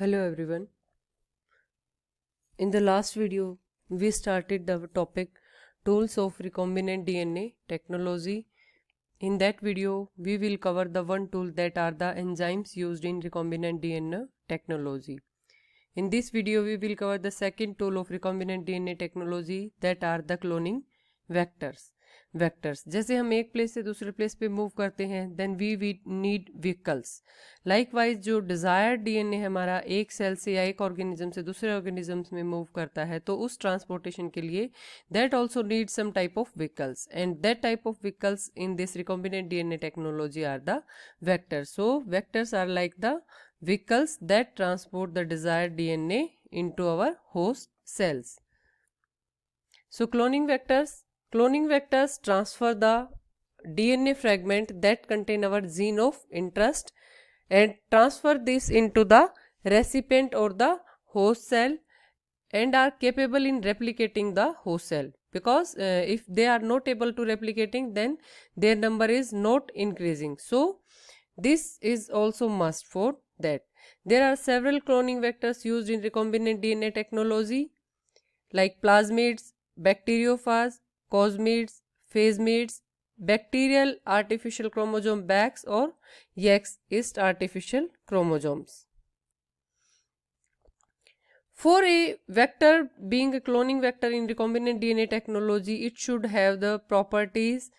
Hello everyone. In the last video, we started the topic Tools of Recombinant DNA Technology. In that video, we will cover the one tool that are the enzymes used in recombinant DNA technology. In this video, we will cover the second tool of recombinant DNA technology that are the cloning vectors. जैसे हम एक place से दूसरे place पे move करते हैं then we need vehicles. Likewise जो desired DNA हमारा एक सेल से या एक ऑर्गेनिज्म से दूसरे ऑर्गेनिजम्स में मूव करता है तो उस ट्रांसपोर्टेशन के लिए that also need some type of vehicles and that type of vehicles in this recombinant DNA technology are the vectors. So vectors are like the vehicles that transport the desired DNA into our host cells. So cloning vectors transfer the DNA fragment that contain our gene of interest and transfer this into the recipient or the host cell and are capable in replicating the host cell, because if they are not able to replicating then their number is not increasing. So this is also must for that. There are several cloning vectors used in recombinant DNA technology like plasmids, bacteriophage, cosmids, phasmids, bacterial artificial chromosome bags or yeast artificial chromosomes. For a vector being a cloning vector in recombinant DNA technology, it should have the properties.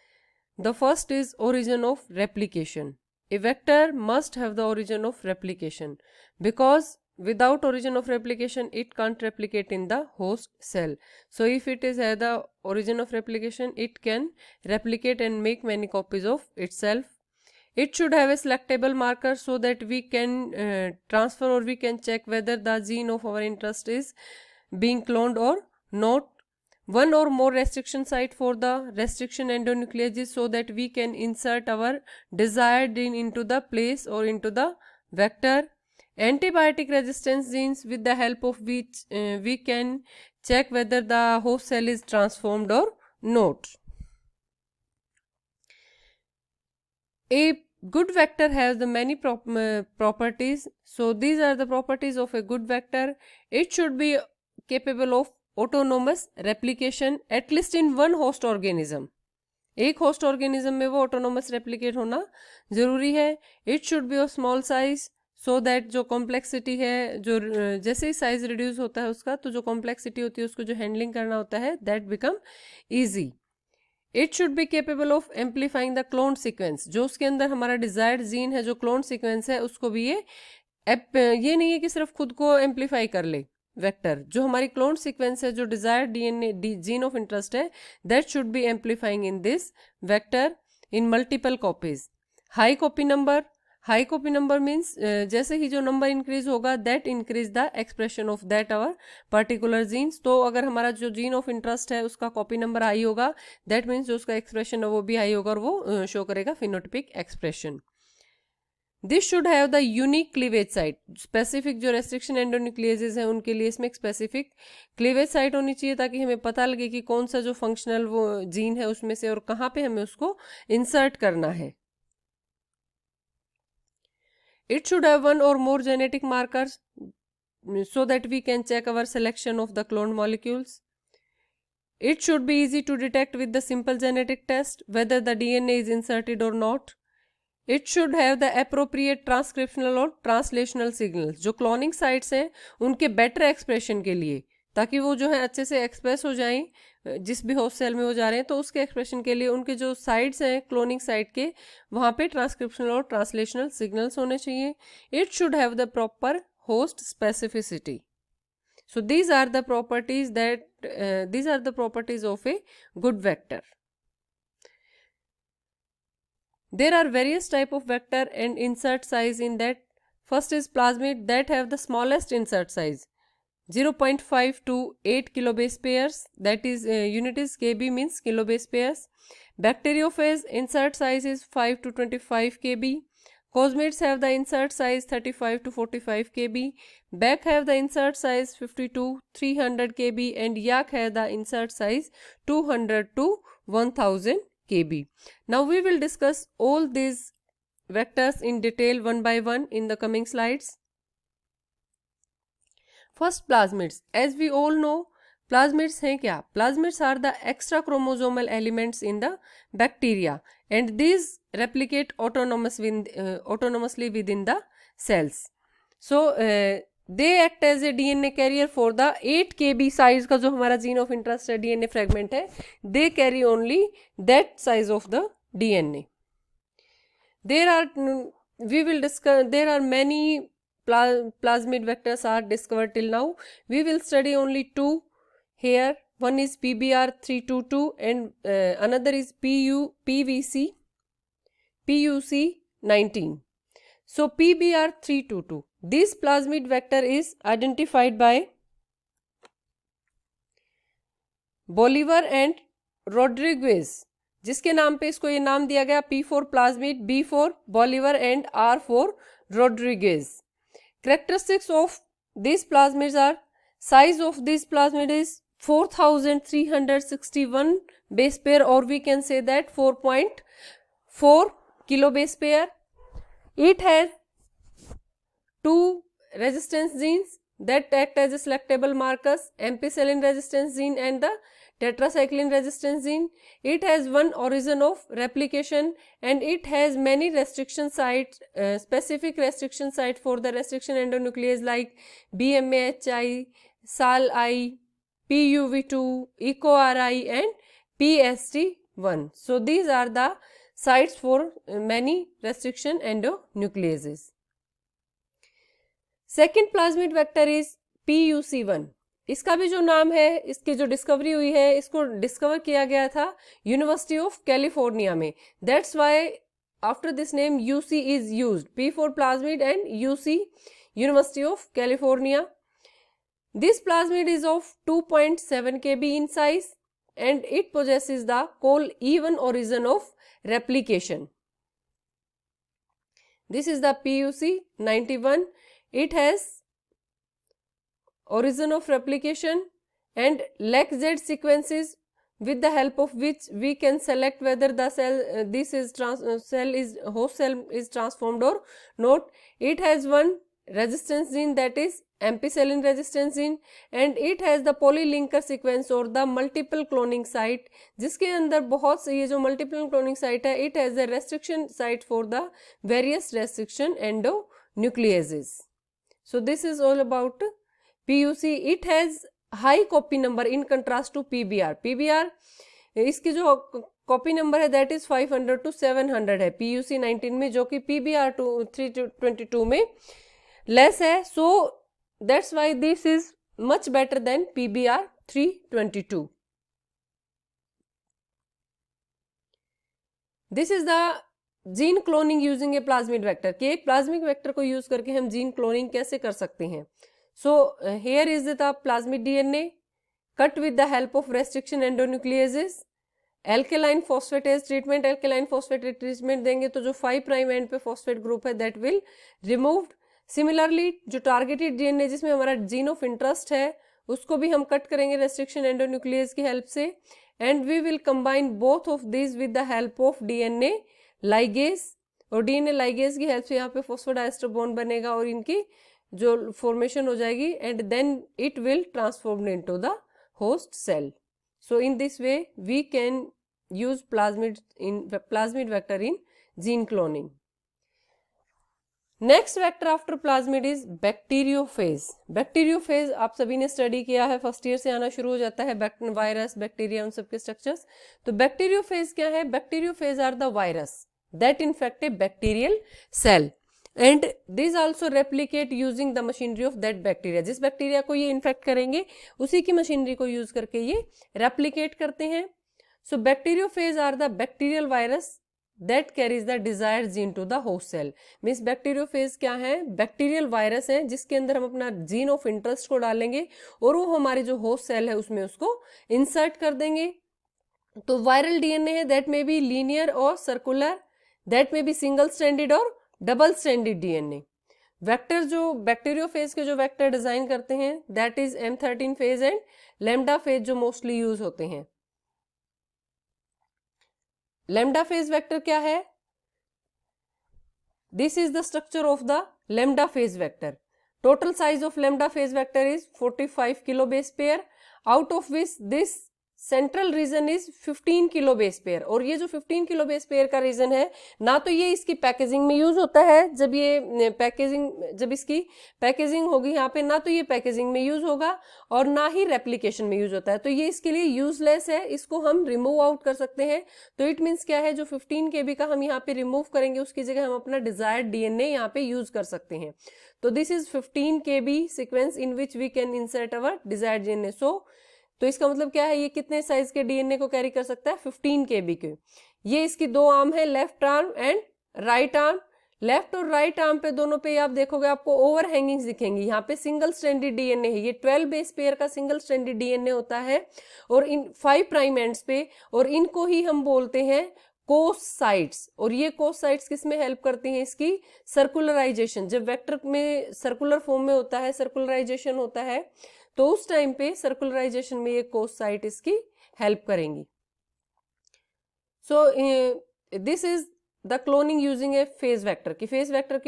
The first is origin of replication. A vector must have the origin of replication because without origin of replication it can't replicate in the host cell. So if it is have the origin of replication, it can replicate and make many copies of itself. It should have a selectable marker so that we can transfer or we can check whether the gene of our interest is being cloned or not. One or more restriction site for the restriction endonucleases so that we can insert our desired gene into the place or into the vector. Antibiotic resistance genes with the help of which we can check whether the host cell is transformed or not. A good vector has the many properties. So these are the properties of a good vector. It should be capable of autonomous replication at least in one host organism. एक host organism में वो autonomous replicate होना ज़रूरी है. It should be of small size so that जो complexity है, जो जैसे ही साइज रिड्यूस होता है उसका तो जो कॉम्प्लेक्सिटी होती है उसको जो हैंडलिंग करना होता है that become easy. It should be capable of amplifying the clone sequence. जो उसके अंदर हमारा डिजायर्ड जीन है, जो क्लोन सीक्वेंस है, उसको भी ये नहीं है कि सिर्फ खुद को एम्पलीफाई कर ले. वेक्टर जो हमारी क्लोन सीक्वेंस है, जो desired DNA gene of interest है, that should be amplifying in this vector in multiple copies. High copy number means जैसे ही जो नंबर इंक्रीज होगा that increase the expression of that our particular genes. तो अगर हमारा जो जीन ऑफ इंटरेस्ट है उसका कॉपी नंबर हाई होगा दैट मीन्स जो उसका एक्सप्रेशन है वो भी हाई होगा और वो शो करेगा phenotypic expression. This should have the unique cleavage site. Specific जो रेस्ट्रिक्शन एंडोन्यूक्लियेजेस हैं उनके लिए इसमें एक स्पेसिफिक क्लीवेज साइट होनी चाहिए ताकि हमें पता लगे कि कौन सा जो फंक्शनल वो जीन है उसमें से और कहाँ पे हमें उसको इंसर्ट करना है. It should have one or more genetic markers so that we can check our selection of the cloned molecules. It should be easy to detect with the simple genetic test whether the DNA is inserted or not. It should have the appropriate transcriptional और translational signals. जो cloning sites हैं उनके better expression के लिए, ताकि वो जो है अच्छे से एक्सप्रेस हो जाएं जिस भी होस्ट सेल में वो जा रहे हैं, तो उसके एक्सप्रेशन के लिए उनके जो साइड्स हैं क्लोनिंग साइट के वहाँ पे ट्रांसक्रिप्शनल और ट्रांसलेशनल सिग्नल्स होने चाहिए. It should have the proper host specificity. So these are the properties of a good vector. There are various type of vector and insert size in that. First is plasmid that have the smallest insert size 0.5 to 8 kilobase pairs, that is unit is kb means kilobase pairs. Bacteriophage insert size is 5 to 25 kb. Cosmids have the insert size 35 to 45 kb. Bag have the insert size 50 to 300 kb and yak have the insert size 200 to 1000 kb. Now we will discuss all these vectors in detail one by one in the coming slides. First plasmids, as we all know plasmids हैं क्या? Plasmids are the extra chromosomal elements in the bacteria and these replicate autonomously within the cells. So they act as a DNA carrier for the 8 kb size का जो हमारा gene of interest है, DNA fragment है, they carry only that size of the DNA. There are we will discuss, there are many plasmid vectors are discovered till now. We will study only two here. One is PBR322 and another is PUC19. So PBR322, this plasmid vector is identified by Bolivar and Rodriguez, जिसके नाम पे इसको ये नाम दिया गया P4 plasmid, B4 Bolivar and R4 Rodriguez. Characteristics of these plasmids are: size of this plasmid is 4361 base pair, or we can say that 4.4 kilo base pair. It has 2 resistance genes that act as a selectable markers, ampicillin resistance gene and the tetracycline resistance gene. It has one origin of replication and it has many restriction sites, specific restriction site for the restriction endonuclease like BMAHI, SAL-I, PUV2, EcoRI and PST1. So these are the sites for many restriction endonucleases. Second plasmid vector is PUC1. इसका भी जो नाम है, इसकी जो discovery हुई है, इसको डिस्कवर किया गया था यूनिवर्सिटी ऑफ कैलिफोर्निया में. That's why after this name UC is used. P4 plasmid and UC, university of California. This plasmid is of 2.7 kb in size and it possesses the col-E1 origin of replication. This is the PUC91. It has origin of replication and LEC-Z sequences with the help of which we can select whether the cell host cell is transformed or not. It has one resistance gene, that is ampicillin resistance gene, and it has the polylinker sequence or the multiple cloning site, जिसके अंदर बहुत से ये जो multiple cloning site है, it has a restriction site for the various restriction endonucleases. So this is all about PUC. It has high copy number in contrast to PBR. PBR इसकी जो copy number है that is 500 to 700 है PUC19 में, जो कि PBR 322 में less है. So that's why this is much better than PBR 322. This is the gene cloning using a plasmid vector. कि एक प्लाज्मिक वेक्टर को यूज करके हम जीन क्लोनिंग कैसे कर सकते हैं. So here is the plasmid DNA cut with the help of restriction endonucleases. Alkaline phosphatase treatment, alkaline phosphatase treatment देंगे तो जो 5 प्राइम एंड पे फॉस्फेट ग्रुप है that will removed. Similarly जो टारगेटेड DNA जिसमें हमारा जीन ऑफ इंटरेस्ट है उसको भी हम कट करेंगे रेस्ट्रिक्शन एंडोन्यूक्लियस की हेल्प से, and we will combine both of this with the help of DNA ligase, और DNA लाइगेज की हेल्प से यहाँ पे फॉस्फोडाइस्टर बॉन्ड बनेगा और इनकी जो फॉर्मेशन हो जाएगी and then it will transform into the host cell. So in this way we can use plasmid vector in gene cloning. Next vector after plasmid is bacteriophage. Bacteriophage आप सभी ने study किया है, फर्स्ट ईयर से आना शुरू हो जाता है वायरस बैक्टीरिया उन सबके स्ट्रक्चर्स. तो बैक्टीरियोफेज क्या है? Bacteriophage are the virus that infect a bacterial cell and this also replicate using the machinery of that bacteria. जिस बैक्टीरिया को ये इन्फेक्ट करेंगे उसी की मशीनरी को यूज करके ये रेप्लिकेट करते हैं. So bacteriophage are the bacterial virus that carries the desired gene to the host cell. Means bacteriophage क्या है? बैक्टीरियल वायरस है जिसके अंदर हम अपना जीन ऑफ इंटरेस्ट को डालेंगे और वो हमारी जो होस्ट सेल है उसमें उसको इंसर्ट कर देंगे. तो वायरल डीएनए है दैट मे बी लीनियर और circular, that may be single stranded और डबल स्ट्रैंडेड डीएनए. वेक्टर जो बैक्टीरियोफेज के जो वेक्टर डिजाइन करते हैं that is M13 phase and lambda phase जो मोस्टली यूज होते हैं. लैम्डा फेज वेक्टर क्या है? This is the structure of the lambda phase vector. Total size of lambda phase vector is 45 kilo base pair, out of which this central region is 15 kilo base pair. और ये जो 15 kilo base pair का reason है, ना तो ये इसकी packaging में यूज होता है, जब ये पैकेजिंग, जब इसकी पैकेजिंग होगी यहाँ पे, ना तो ये पैकेजिंग में यूज होगा और ना ही रेप्लिकेशन में यूज होता है, तो ये इसके लिए यूजलेस है, इसको हम रिमूव आउट कर सकते हैं। तो इट मीन्स क्या है, जो 15 KB का हम यहाँ पे रिमूव करेंगे, उसकी जगह हम अपना डिजायर्ड DNA यहाँ पे यूज कर सकते हैं। तो this is 15 KB sequence in which we can insert our desired DNA। So तो इसका मतलब क्या है, ये कितने साइज के DNA को कैरी कर सकता है, 15 KB के। ये इसकी दो आर्म है, left arm and right arm. Left और राइट आर्म पे दोनों पे आप देखोगे आपको ओवर हैंगिंग्स दिखेंगी। यहाँ पे सिंगल स्ट्रैंडेड DNA है, ये 12 बेस पेयर का सिंगल स्ट्रैंडेड DNA होता है और इन 5 प्राइम एंड्स पे, और इनको ही हम बोलते हैं कोस साइट्स। और ये कोस साइट्स किस में हेल्प करती हैं, इसकी सर्कुलराइजेशन। जब वेक्टर में सर्कुलर फॉर्म में होता है, सर्कुलराइजेशन होता है, तो उस टाइम पे सर्कुलराइजेशन में ये कोस साइट इसकी हेल्प करेंगी। So this is the cloning using a phage vector. कि फेज वेक्टर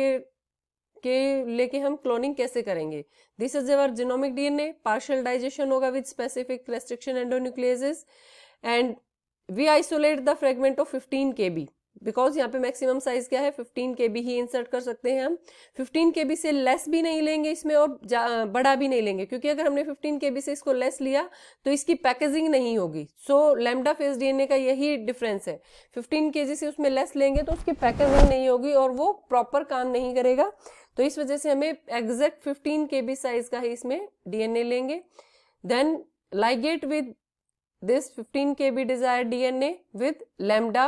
के लेके हम क्लोनिंग कैसे करेंगे। This is our genomic DNA, partial digestion होगा with specific restriction endonucleases, and we isolate the fragment of 15 KB, because यहाँ पे maximum size क्या है, 15 KB ही इंसर्ट कर सकते हैं हम। 15 KB से लेस भी नहीं लेंगे इसमें और बड़ा भी नहीं लेंगे, क्योंकि अगर हमने 15 KB से इसको लेस लिया तो इसकी पैकेजिंग नहीं होगी। सो लैम्डा फेज DNA का यही डिफरेंस है, 15 kg से उसमें लेस लेंगे तो उसकी पैकेजिंग नहीं होगी और वो प्रॉपर काम नहीं करेगा। तो इस वजह से हमें एग्जैक्ट 15 KB साइज का ही इसमें DNA लेंगे। Then ligate with this 15 KB desired DNA with lambda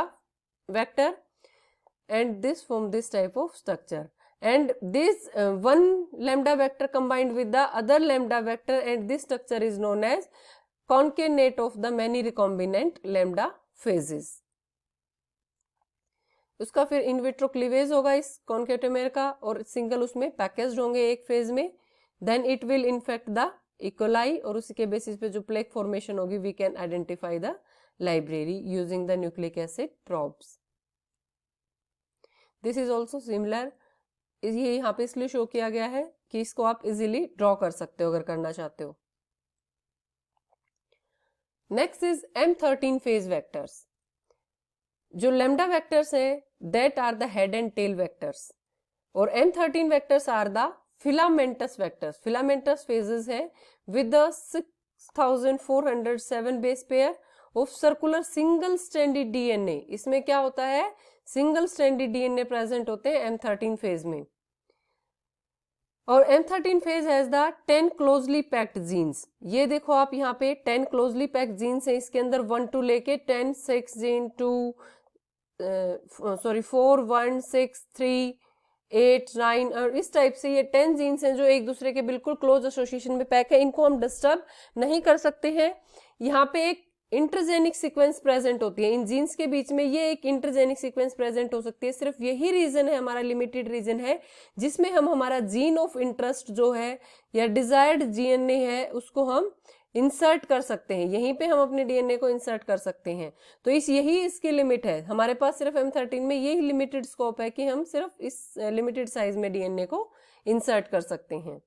vector, and this form this type of structure, and this one lambda vector combined with the other lambda vector, and this structure is known as concatenate of the many recombinant lambda phases। उसका फिर in vitro cleavage होगा इस कॉन्केटेमेर का, और single उसमें packaged होंगे एक phage में। Then it will infect the E coli, और उसी के बेसिस पे जो प्लेक फॉर्मेशन होगी we can identify the library using the nucleic acid probes. This is also similar, ये यहाँ पे इसलिए शो किया गया है कि इसको आप इजीली ड्रॉ कर सकते हो अगर करना चाहते हो। Next is M13 phage vectors. जो लैम्डा वेक्टर्स हैं that are the head and tail vectors, और M13 vectors are the filamentous vectors. Filamentous phages है with the 6407 base pair of circular single stranded DNA। इसमें क्या होता है, single stranded DNA present होते हैं M13 फेज में। और M13 phage has the 10 closely packed genes. ये देखो आप यहाँ पे 10 क्लोजली पैक्ड जीन्स है, इसके अंदर 1 2 लेके 10 6 जीन 4 1 6 3 8 9 और इस टाइप से ये 10 जीन्स हैं जो एक दूसरे के बिल्कुल क्लोज एसोसिएशन में पैक है। इनको हम डिस्टर्ब नहीं कर सकते हैं। यहाँ पे एक इंटरजेनिक सीक्वेंस प्रेजेंट होती है इन जीन्स के बीच में, ये एक इंटरजेनिक सीक्वेंस प्रेजेंट हो सकती है। सिर्फ यही रीजन है, हमारा लिमिटेड रीजन है, जिसमें हम हमारा जीन ऑफ इंटरेस्ट जो है या डिजायर्ड DNA है उसको हम इंसर्ट कर सकते हैं। यहीं पे हम अपने DNA को इंसर्ट कर सकते हैं। तो यही इसकी लिमिट है। हमारे पास सिर्फ M13 में यही लिमिटेड स्कोप है कि हम सिर्फ इस लिमिटेड साइज में DNA को इंसर्ट कर सकते हैं।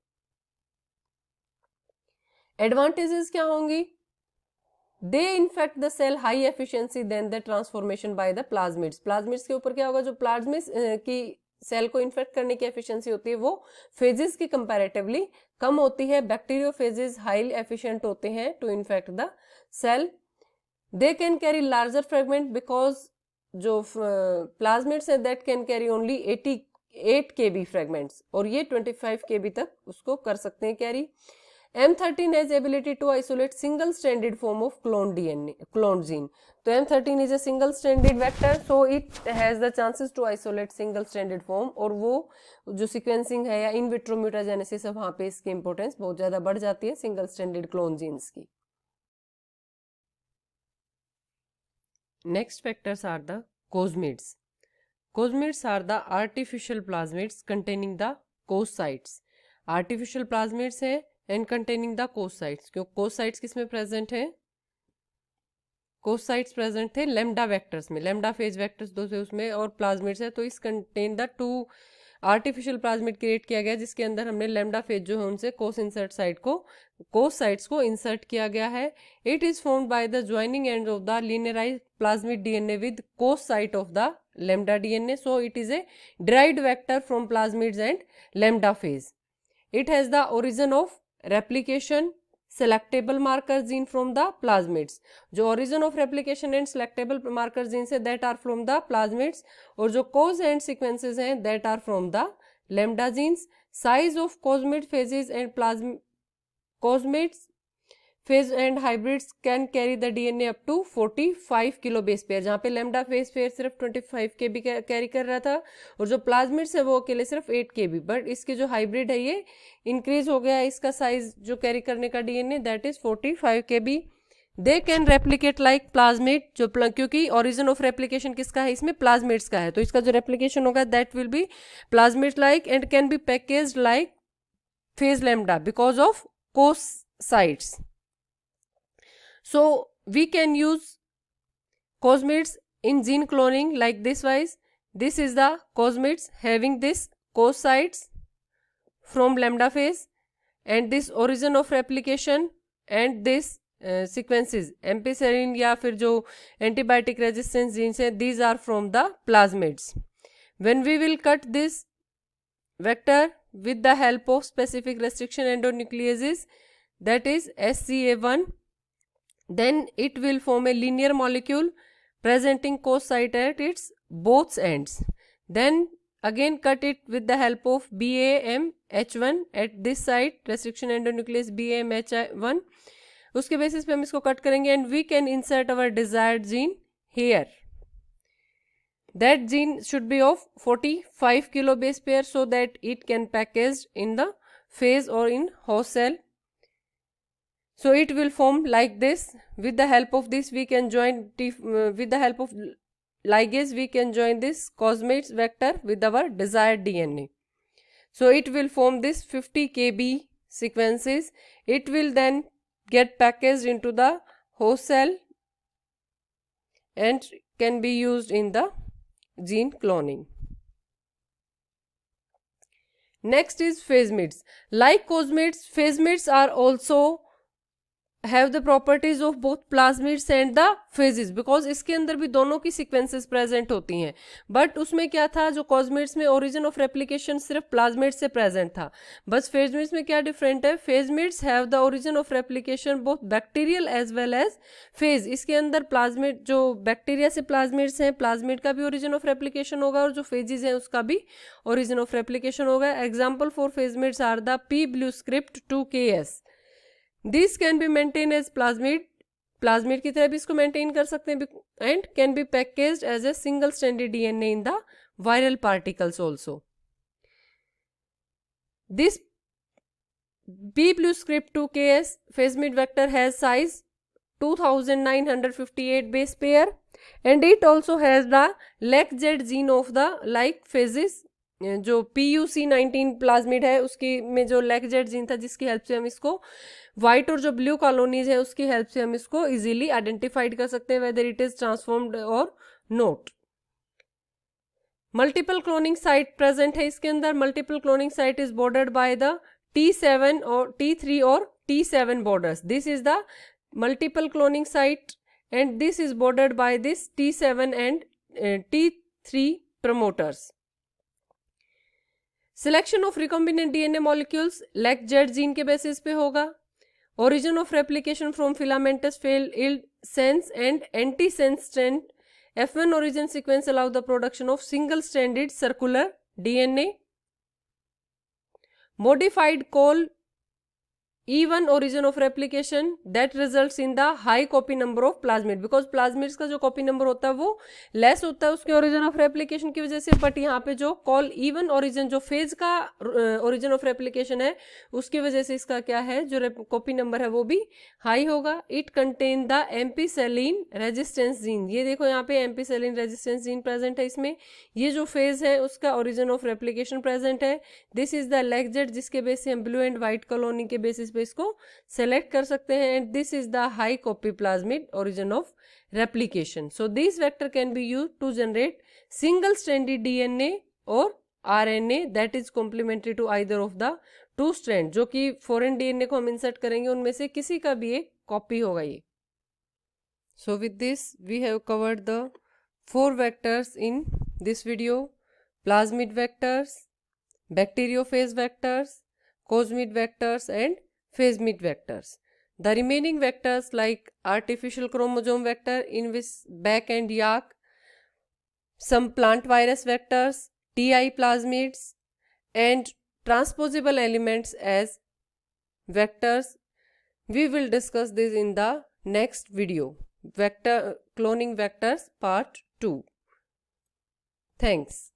एडवांटेजेस क्या होंगी, they infect the cell high efficiency than the transformation by the plasmids. Plasmids के ऊपर क्या होगा, जो प्लाज्मिड्स की सेल को इन्फेक्ट करने की एफिशिएंसी होती है वो फेजेस की कंपैरेटिवली कम होती है। बैक्टीरियोफेजेस हाईली एफिशिएंट होते हैं to infect the cell. They can carry larger fragment because जो प्लाज्मिड्स है that can carry only 88 KB fragments, और ये 25 KB तक उसको कर सकते हैं carry. M13 has ability to isolate single stranded form of cloned DNA, cloned gene. तो M13 is a single stranded vector, so it has the chances to isolate single stranded form, और वो जो sequencing है या in vitro mutagenesis है वहाँ पे इसकी importance बहुत ज़्यादा बढ़ जाती है single stranded clone genes की। Next vectors are the cosmids. Cosmids are the artificial plasmids containing the coscytes. Artificial plasmids है एंड कंटेनिंग द कोसाइट्स। क्यों कोसाइट्स किसमें प्रेजेंट है, कोसाइट्स प्रेजेंट थे लैम्डा वेक्टर्स में, लैम्डा फेज वेक्टर्स दो से उसमें और प्लाज्मिड्स है, तो इस contain the 2 artificial plasmid create किया गया जिसके अंदर हमने लैम्डा फेज जो है उनसे कोस साइट्स को इंसर्ट किया गया है। It is formed by the joining end of the linearised plasmid DNA with cos site of the lambda DNA. So it is a derived vector from plasmids and lambda phase. It has the origin of replication, selectable marker gene from the plasmids. जो origin of replication and selectable marker genes है that are from the plasmids, और जो cause and sequences हैं that are from the lambda genes. Size of cosmid phases and cosmids phage and hybrids can carry the DNA up to 45 kilo base pair, जहाँ पे lambda phase pair सिर्फ 25 केबी carry कर रहा था और जो plasmids है वो अकेले सिर्फ 8 केबी, बट इसके जो हाइब्रिड है ये इंक्रीज हो गया है, इसका साइज जो कैरी करने का DNA that is 45 KB. They can replicate like plasmid, जो क्योंकि ओरिजिन ऑफ रेप्लिकेशन किसका है इसमें, प्लाज्मिड्स का है, तो इसका जो रेप्लिकेशन होगा that will be plasmid like and can be packaged like phase lambda because of cos sites. So we can use cosmids in gene cloning like this wise. This is the cosmids having this cos sites from lambda phase and this origin of replication and this sequences ampicillin या फिर जो antibiotic resistance genes है, these are from the plasmids. When we will cut this vector with the help of specific restriction endonucleases that is SCA1, then it will form a linear molecule presenting cos site at its both ends. Then again cut it with the help of BAMH1 at this site, restriction endonuclease BAMH1. उसके basis पे हम इसको cut करेंगे and we can insert our desired gene here. That gene should be of 45 kilo base pair so that it can packaged in the phase or in host cell. So it will form like this. With the help of this we can join with the help of ligase we can join this cosmids vector with our desired DNA. So it will form this 50 kb sequences. It will then get packaged into the host cell and can be used in the gene cloning. Next is phasmids. Like cosmids, phasmids are also have the properties of both plasmids and the phases, because इसके अंदर भी दोनों की sequences present होती हैं. But उसमें क्या था, जो cosmids में origin of replication सिर्फ plasmids से present था, बस phasmids में क्या different है, phasmids have the origin of replication both bacterial as well as phase. इसके अंदर plasmid जो bacteria से plasmids हैं, plasmid का भी origin of replication होगा और जो phases हैं उसका भी origin of replication होगा. Example for phasmids are the P blue script 2Ks. This can be maintained as plasmid की तरह भी इसको maintain कर सकते हैं and can be packaged as a single stranded DNA in the viral particles also. This B blue script 2Ks phasmid vector has size 2958 base pair and it also has the LECZ gene of the like phases. जो PUC19 plasmid है उसकी में जो LECZ gene था जिसकी help से हम इसको व्हाइट और जो ब्लू कॉलोनीज है उसकी हेल्प से हम इसको इजीली आइडेंटिफाइड कर सकते हैं वेदर इट इज ट्रांसफॉर्म्ड और not. Multiple cloning site present है इसके अंदर. Multiple cloning site is bordered by the T7 और T3 और T7 borders. This is the multiple cloning site and this is bordered by this T7 and T3 promoters. Selection of recombinant DNA molecules LECZ gene के basis पे होगा. Origin of replication from filamentous failed sense and anti-sense strand. F1 origin sequence allow the production of single-stranded circular DNA. Modified call E1 origin of replication that results in the high copy number of plasmid, because plasmids का जो copy number होता है वो less होता है उसके origin of replication की वजह से, बट यहाँ पे जो call E1 origin जो phase का origin of replication है उसकी वजह से इसका क्या है जो copy number है वो भी high होगा. It contain the ampicillin resistance gene. ये देखो यहाँ पे ampicillin resistance gene present है इसमें. ये जो phase है उसका origin of replication present है. This is the LECZ जिसके बेस से हम blue and white colony के बेसिस पे इसको सेलेक्ट कर सकते हैं. And this is the high copy plasmid origin of replication. So this vector can be used to generate single stranded DNA और RNA that is complementary to either of the two strand, जो कि foreign DNA को हम insert करेंगे उनमें से किसी का भी एक copy होगा ये. So with this we have covered the 4 vectors in this video: plasmid vectors, bacteriophage vectors, cosmid vectors and phasemid vectors. The remaining vectors like artificial chromosome vector in which BAC and YAC, some plant virus vectors, TI plasmids and transposable elements as vectors. We will discuss this in the next video. Vector cloning vectors part 2. Thanks.